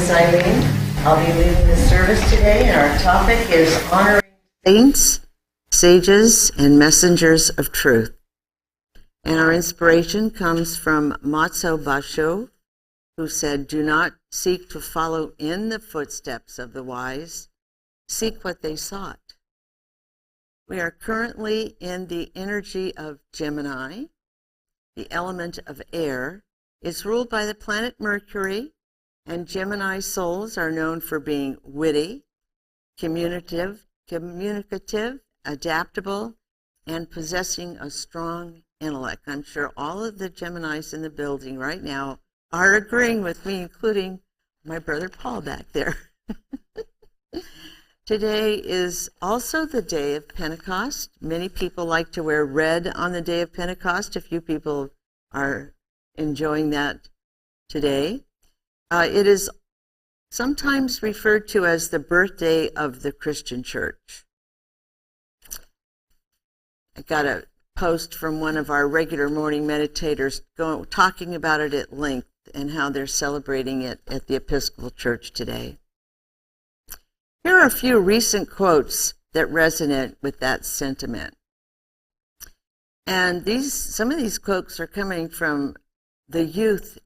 is Ilene. I'll be leading the service today, and our topic is honoring saints, sages, and messengers of truth. And our inspiration comes from Matsuo Basho, who said, "Do not seek to follow in the footsteps of the wise, seek what they sought." We are currently in the energy of Gemini, the element of air. It's ruled by the planet Mercury, and Gemini souls are known for being witty, communicative, adaptable, and possessing a strong intellect. I'm sure all of the Geminis in the building right now are agreeing with me, including my brother Paul back there. Today is also the day of Pentecost. Many people like to wear red on the day of Pentecost. A few people are enjoying that today. It is sometimes referred to as the birthday of the Christian church. I got a post from one of our regular morning meditators talking about it at length and how they're celebrating it at the Episcopal Church today. Here are a few recent quotes that resonate with that sentiment. And some of these quotes are coming from the youth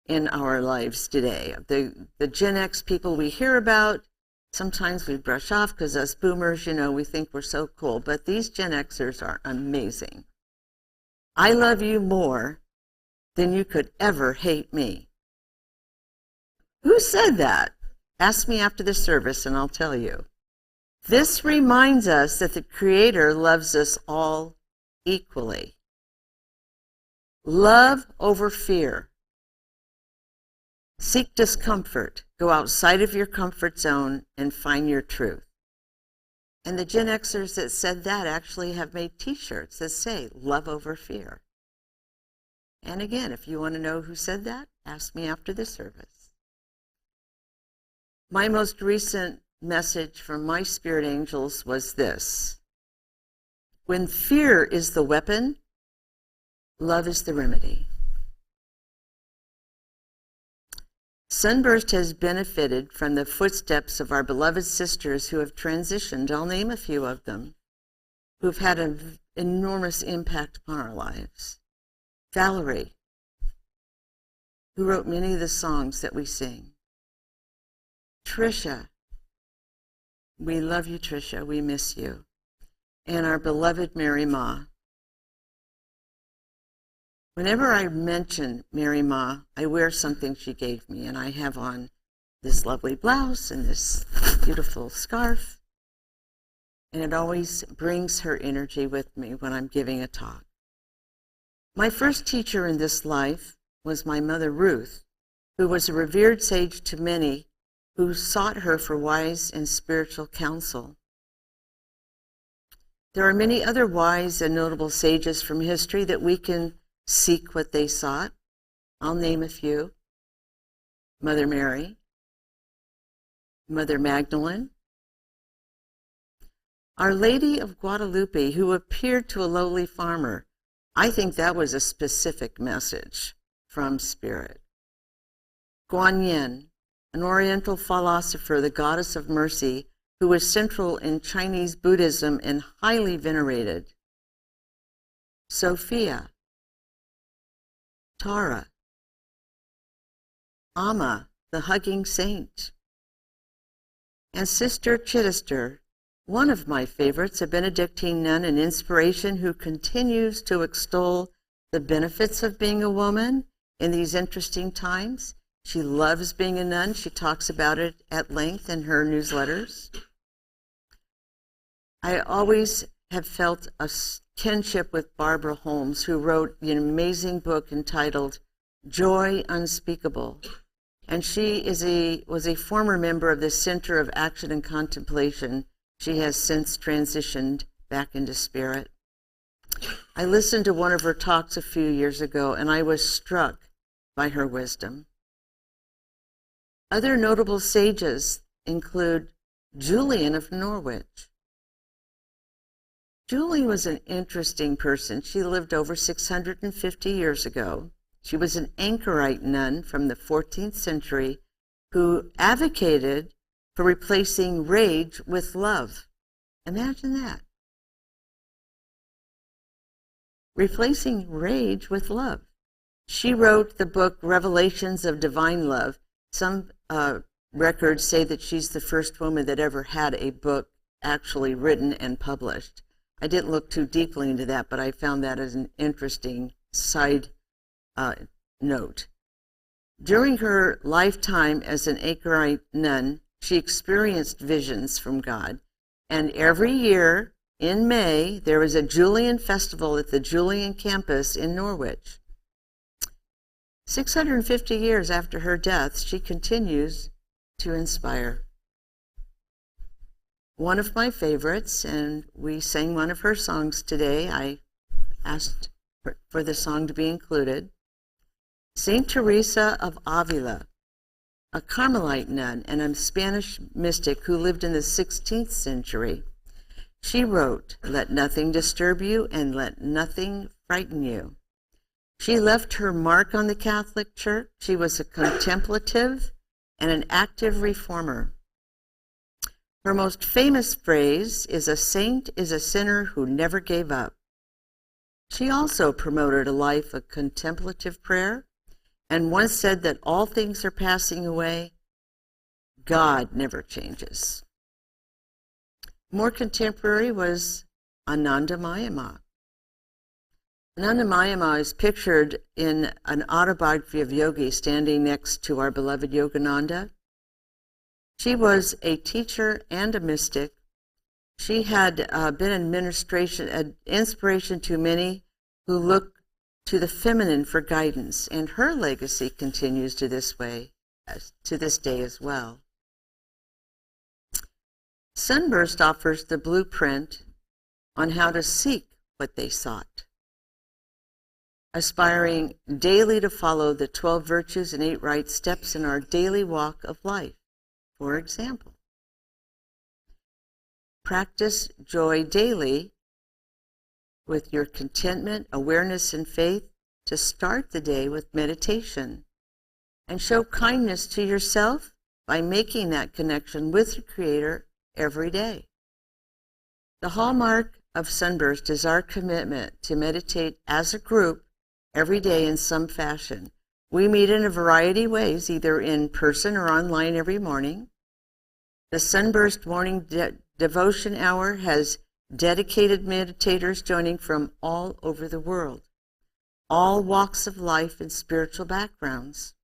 in our lives today. The Gen X people we hear about, sometimes we brush off because us boomers, we think we're so cool. But these Gen Xers are amazing. "I love you more than you could ever hate me." Who said that? Ask me after the service and I'll tell you. This reminds us that the Creator loves us all equally. Love over fear. Seek discomfort. Go outside of your comfort zone and find your truth. And the Gen Xers that said that actually have made t-shirts that say, "Love over fear." And again, if you want to know who said that, ask me after the service. My most recent message from my spirit angels was this: when fear is the weapon, love is the remedy. Sunburst has benefited from the footsteps of our beloved sisters who have transitioned. I'll name a few of them, who've had an enormous impact upon our lives. Valerie, who wrote many of the songs that we sing. Tricia, we love you, Tricia, we miss you. And our beloved Mary Ma. Whenever I mention Mary Ma, I wear something she gave me, and I have on this lovely blouse and this beautiful scarf, and it always brings her energy with me when I'm giving a talk. My first teacher in this life was my mother Ruth, who was a revered sage to many who sought her for wise and spiritual counsel. There are many other wise and notable sages from history that we can seek what they sought. I'll name a few. Mother Mary, Mother Magdalene, Our Lady of Guadalupe, who appeared to a lowly farmer. I think that was a specific message from Spirit. Guan Yin, an Oriental philosopher, the goddess of mercy, who was central in Chinese Buddhism and highly venerated. Sophia, Tara, Amma, the hugging saint, and Sister Chittister, one of my favorites, a Benedictine nun and inspiration who continues to extol the benefits of being a woman in these interesting times. She loves being a nun. She talks about it at length in her newsletters. I always have felt a kinship with Barbara Holmes, who wrote an amazing book entitled Joy Unspeakable. And she was a former member of the Center of Action and Contemplation. She has since transitioned back into spirit. I listened to one of her talks a few years ago, and I was struck by her wisdom. Other notable sages include Julian of Norwich. Julie was an interesting person. She lived over 650 years ago. She was an anchorite nun from the 14th century who advocated for replacing rage with love. Imagine that. Replacing rage with love. She wrote the book Revelations of Divine Love. Some records say that she's the first woman that ever had a book actually written and published. I didn't look too deeply into that, but I found that as an interesting side note. During her lifetime as an Anchorite nun, she experienced visions from God, and every year in May, there was a Julian festival at the Julian campus in Norwich. 650 years after her death, she continues to inspire. One of my favorites, and we sang one of her songs today. I asked for the song to be included. Saint Teresa of Avila, a Carmelite nun and a Spanish mystic who lived in the 16th century. She wrote, "Let nothing disturb you and let nothing frighten you." She left her mark on the Catholic Church. She was a contemplative and an active reformer. Her most famous phrase is, "A saint is a sinner who never gave up." She also promoted a life of contemplative prayer and once said that all things are passing away. God never changes. More contemporary was Anandamayama. Anandamayama is pictured in an autobiography of Yogi standing next to our beloved Yogananda. She was a teacher and a mystic. She had been an inspiration to many who look to the feminine for guidance, and her legacy continues to this day as well. Sunburst offers the blueprint on how to seek what they sought, aspiring daily to follow the 12 virtues and 8 right steps in our daily walk of life. For example, practice joy daily with your contentment, awareness, and faith to start the day with meditation, and show kindness to yourself by making that connection with your Creator every day. The hallmark of Sunburst is our commitment to meditate as a group every day in some fashion. We meet in a variety of ways, either in person or online every morning. The Sunburst Morning Devotion Hour has dedicated meditators joining from all over the world, all walks of life and spiritual backgrounds.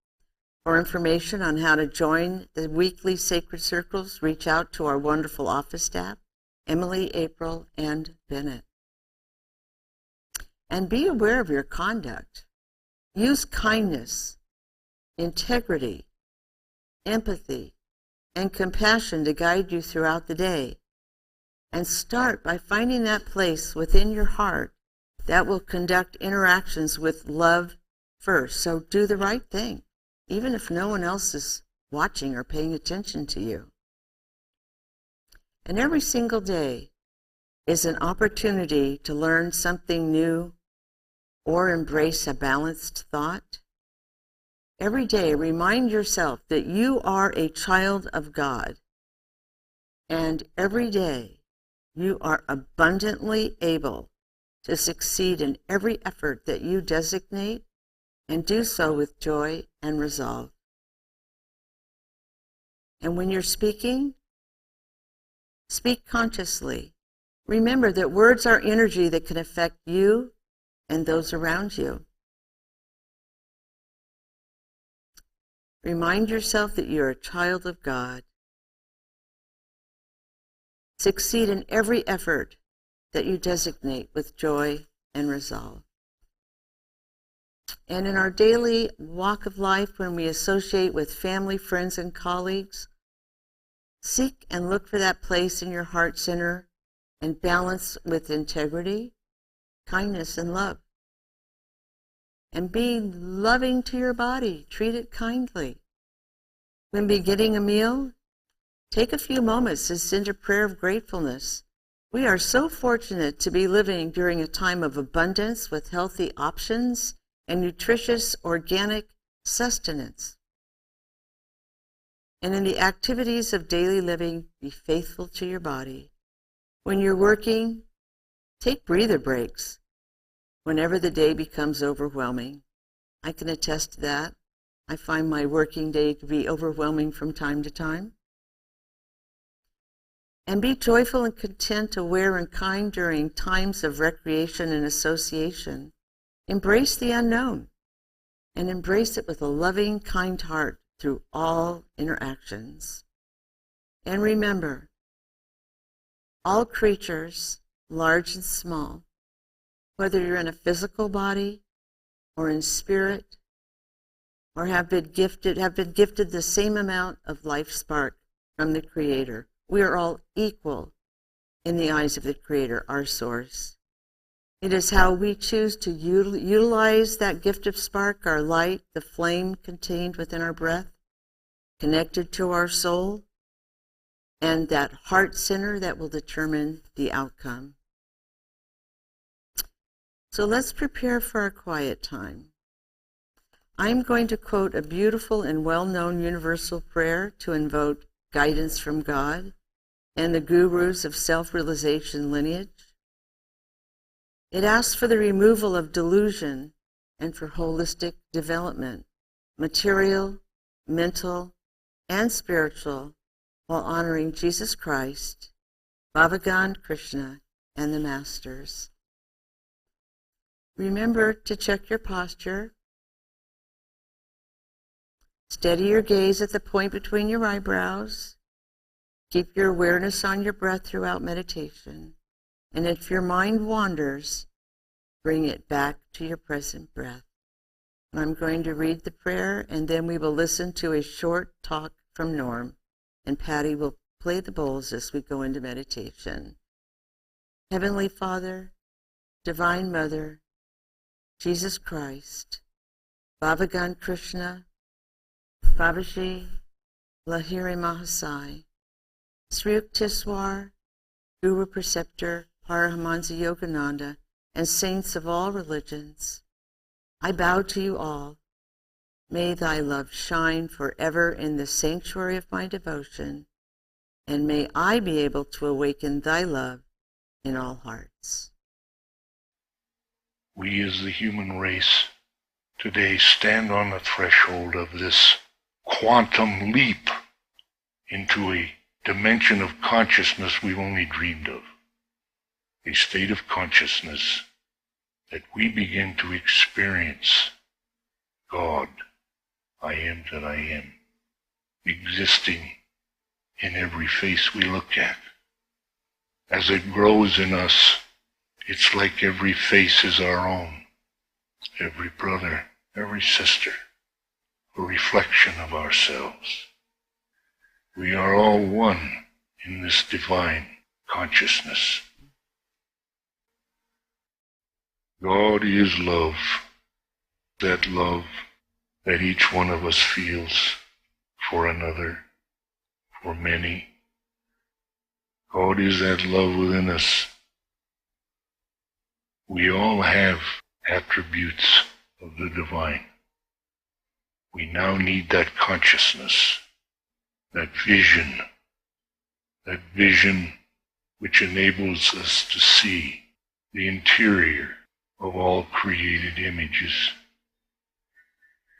For information on how to join the weekly sacred circles, reach out to our wonderful office staff, Emily, April, and Bennett. And be aware of your conduct. Use kindness, integrity, empathy, and compassion to guide you throughout the day. And start by finding that place within your heart that will conduct interactions with love first. So do the right thing, even if no one else is watching or paying attention to you. And every single day is an opportunity to learn something new or embrace a balanced thought. Every day, remind yourself that you are a child of God. And every day, you are abundantly able to succeed in every effort that you designate, and do so with joy and resolve. And when you're speaking, speak consciously. Remember that words are energy that can affect you and those around you. Remind yourself that you're a child of God. Succeed in every effort that you designate with joy and resolve. And in our daily walk of life, when we associate with family, friends, and colleagues, seek and look for that place in your heart center and balance with integrity, kindness, and love. And be loving to your body. Treat it kindly. When beginning a meal, take a few moments to send a prayer of gratefulness. We are so fortunate to be living during a time of abundance with healthy options and nutritious organic sustenance. And in the activities of daily living, be faithful to your body. When you're working, take breather breaks whenever the day becomes overwhelming. I can attest to that. I find my working day to be overwhelming from time to time. And be joyful and content, aware and kind during times of recreation and association. Embrace the unknown and embrace it with a loving, kind heart through all interactions. And remember, all creatures, large and small, whether you're in a physical body or in spirit, or have been gifted the same amount of life spark from the Creator. We are all equal in the eyes of the Creator, our source. It is how we choose to utilize that gift of spark, our light, the flame contained within our breath, connected to our soul, and that heart center that will determine the outcome. So let's prepare for our quiet time. I'm going to quote a beautiful and well-known universal prayer to invoke guidance from God and the gurus of self-realization lineage. It asks for the removal of delusion and for holistic development, material, mental, and spiritual, while honoring Jesus Christ, Bhagavan Krishna, and the Masters. Remember to check your posture. Steady your gaze at the point between your eyebrows. Keep your awareness on your breath throughout meditation. And if your mind wanders, bring it back to your present breath. I'm going to read the prayer, and then we will listen to a short talk from Norm, and Patty will play the bowls as we go into meditation. Heavenly Father, Divine Mother, Jesus Christ, Bhagavan Krishna, Babaji, Lahiri Mahasai, Sri Yukteswar, Guru Preceptor, Paramahansa Yogananda, and saints of all religions, I bow to you all. May thy love shine forever in the sanctuary of my devotion, and may I be able to awaken thy love in all hearts. We as the human race today stand on the threshold of this quantum leap into a dimension of consciousness we've only dreamed of, a state of consciousness that we begin to experience God, I am that I am, existing in every face we look at. As it grows in us, it's like every face is our own, every brother, every sister, a reflection of ourselves. We are all one in this divine consciousness. God is love, that love that each one of us feels for another, for many. God is that love within us. We all have attributes of the divine. We now need that consciousness, that vision which enables us to see the interior of all created images,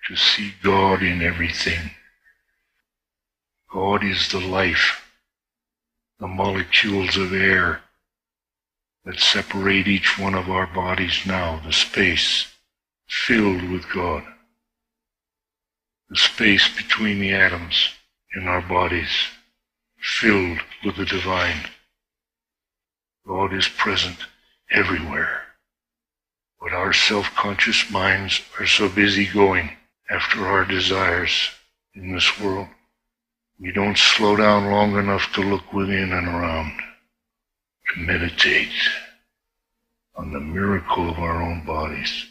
to see God in everything. God is the life, the molecules of air that separate each one of our bodies now, the space filled with God. The space between the atoms in our bodies filled with the divine. God is present everywhere. But our self-conscious minds are so busy going after our desires in this world, we don't slow down long enough to look within and around, to meditate on the miracle of our own bodies.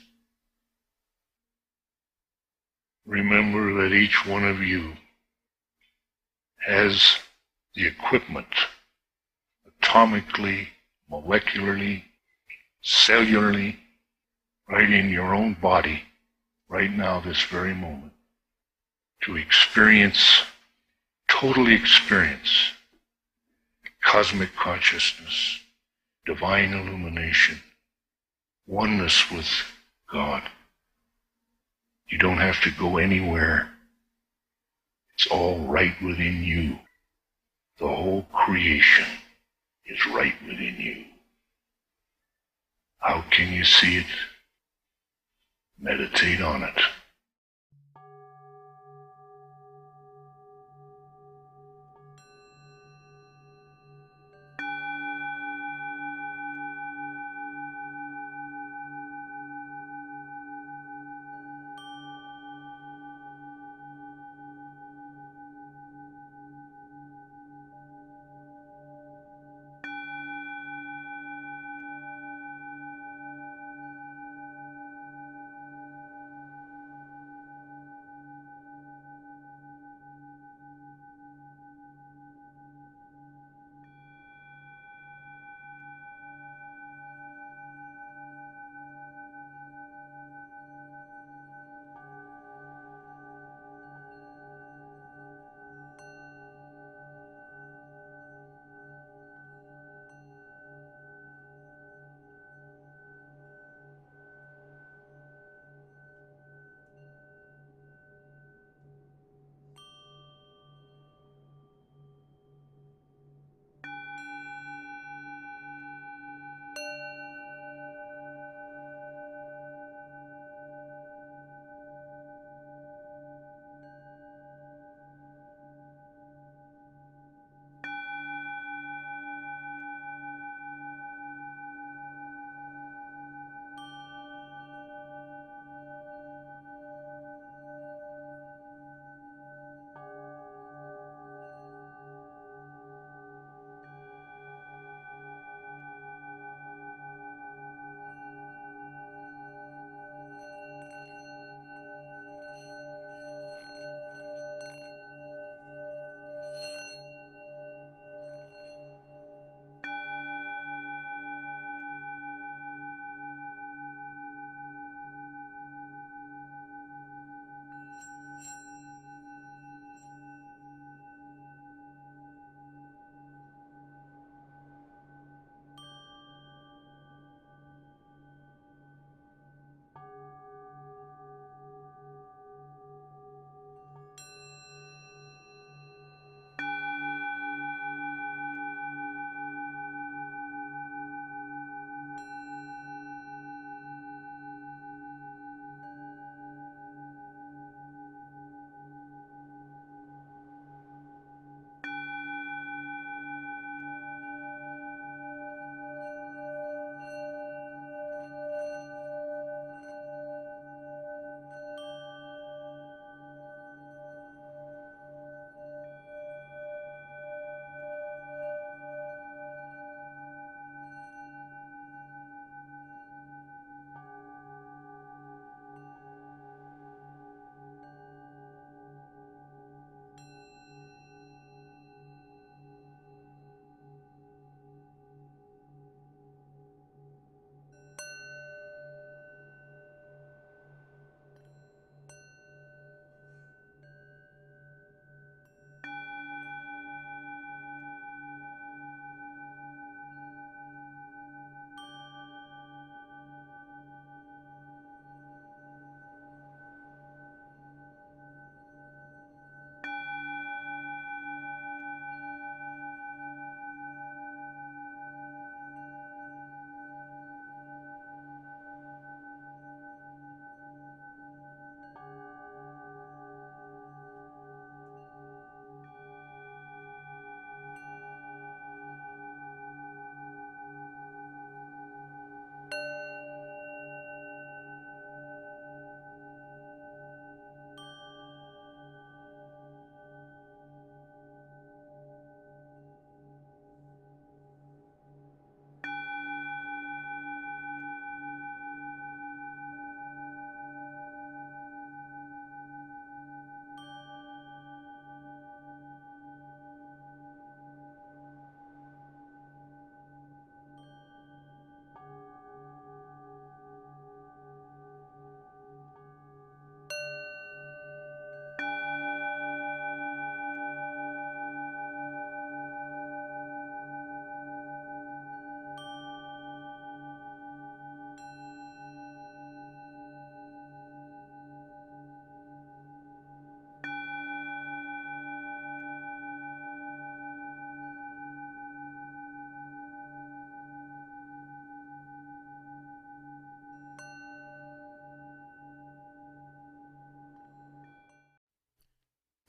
Remember that each one of you has the equipment, atomically, molecularly, cellularly, right in your own body, right now, this very moment, to experience totally experience cosmic consciousness, divine illumination, oneness with God. You don't have to go anywhere. It's all right within you. The whole creation is right within you. How can you see it? Meditate on it.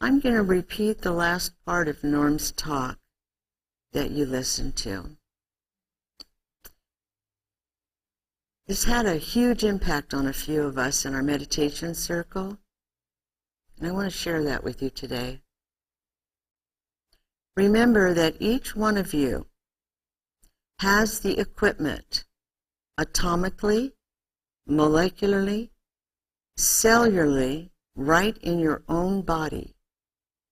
I'm going to repeat the last part of Norm's talk that you listened to. This had a huge impact on a few of us in our meditation circle, and I want to share that with you today. Remember that each one of you has the equipment atomically, molecularly, cellularly, right in your own body,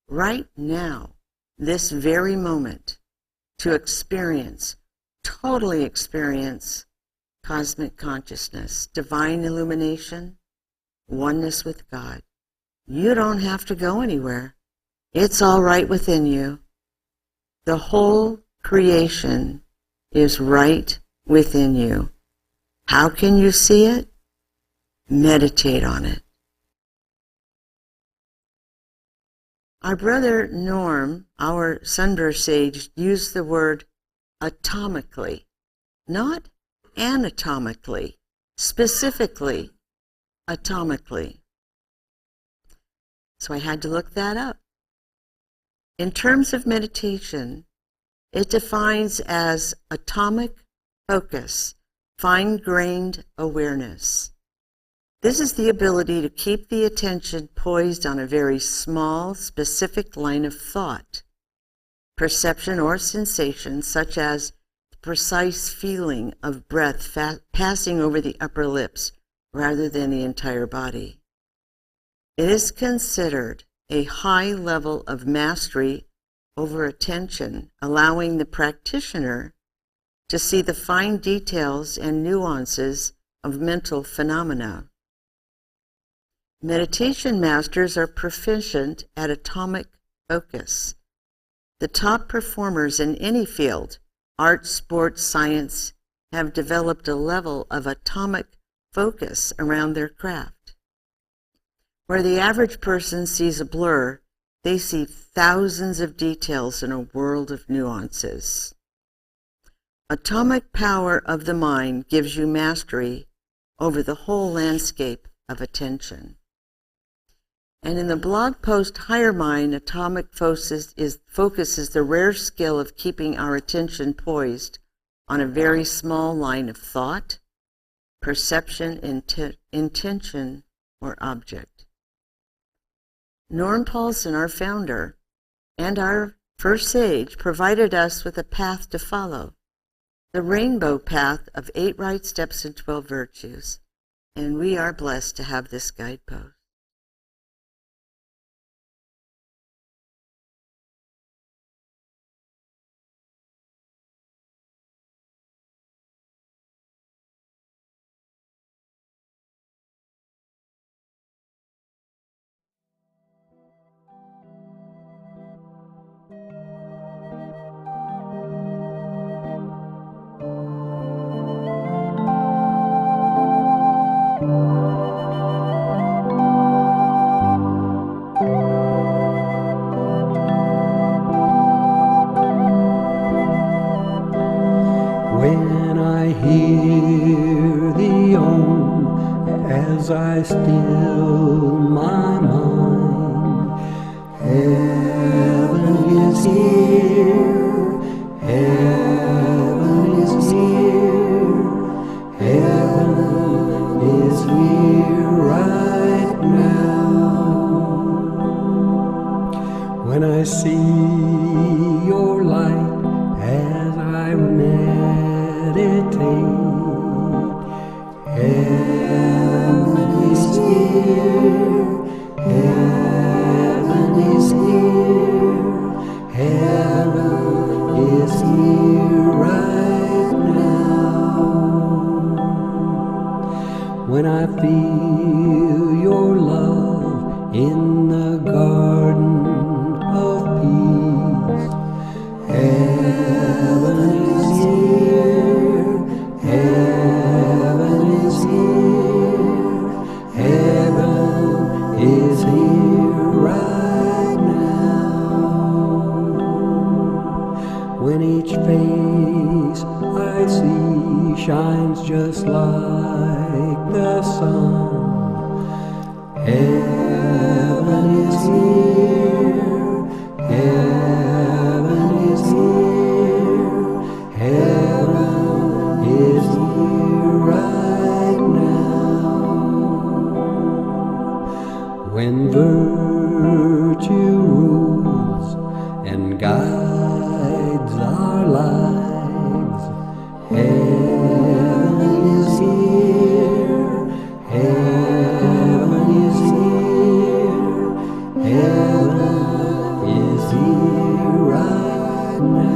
right now, this very moment, to totally experience cosmic consciousness, divine illumination, oneness with God. You don't have to go anywhere. It's all right within you. The whole creation is right within you. How can you see it? Meditate on it. Our brother Norm, our Sunburst sage, used the word atomically, not anatomically, specifically atomically. So I had to look that up. In terms of meditation, it defines as atomic focus, fine-grained awareness. This is the ability to keep the attention poised on a very small, specific line of thought, perception or sensation, such as the precise feeling of breath passing over the upper lips rather than the entire body. It is considered a high level of mastery over attention, allowing the practitioner to see the fine details and nuances of mental phenomena. Meditation masters are proficient at atomic focus. The top performers in any field, art, sports, science, have developed a level of atomic focus around their craft. Where the average person sees a blur, they see thousands of details in a world of nuances. Atomic power of the mind gives you mastery over the whole landscape of attention. And in the blog post Higher Mind, atomic focus is the rare skill of keeping our attention poised on a very small line of thought, perception, intention, or object. Norm Paulson, our founder, and our first sage, provided us with a path to follow, the rainbow path of 8 right steps and 12 virtues, and we are blessed to have this guidepost. When I hear the Om as I still my mind, heaven is here, heaven is here, heaven is here right now. When I see your light as I meditate, heaven is here, heaven is here, heaven is here right now. When I feel your love in the garden of peace, heaven is here, heaven is here, heaven is here right now. When each face I see shines just like the sun, heaven is here, Heaven is here. Heaven is here. Heaven is here right now.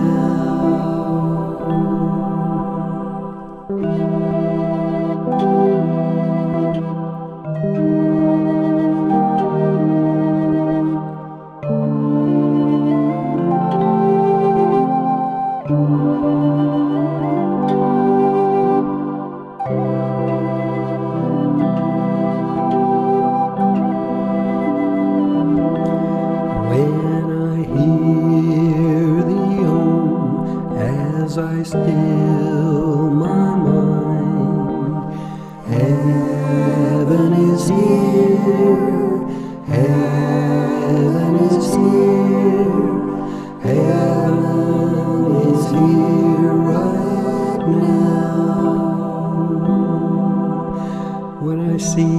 When I hear the as I still my mind, heaven is here, heaven is here, heaven is here right now. When I see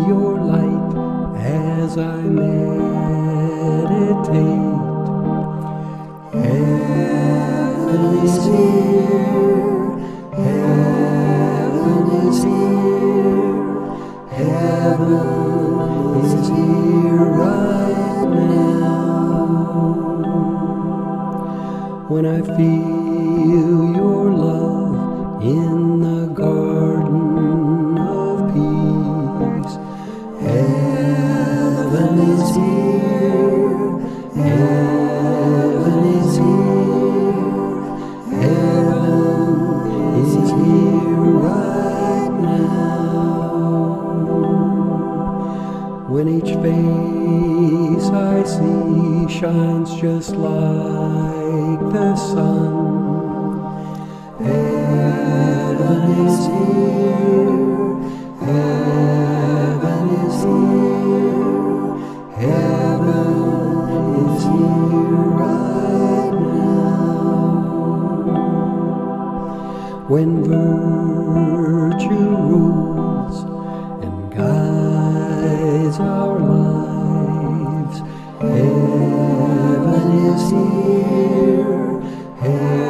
your light as I meditate, heaven is here, heaven is here, heaven is here right now. When I feel your love in the garden of peace, heaven is here, heaven is here, heaven is here right now. When each face I see shines just like the sun, heaven is here, heaven is here, heaven is here right now. When virtue rules and guides our lives, heaven is here, heaven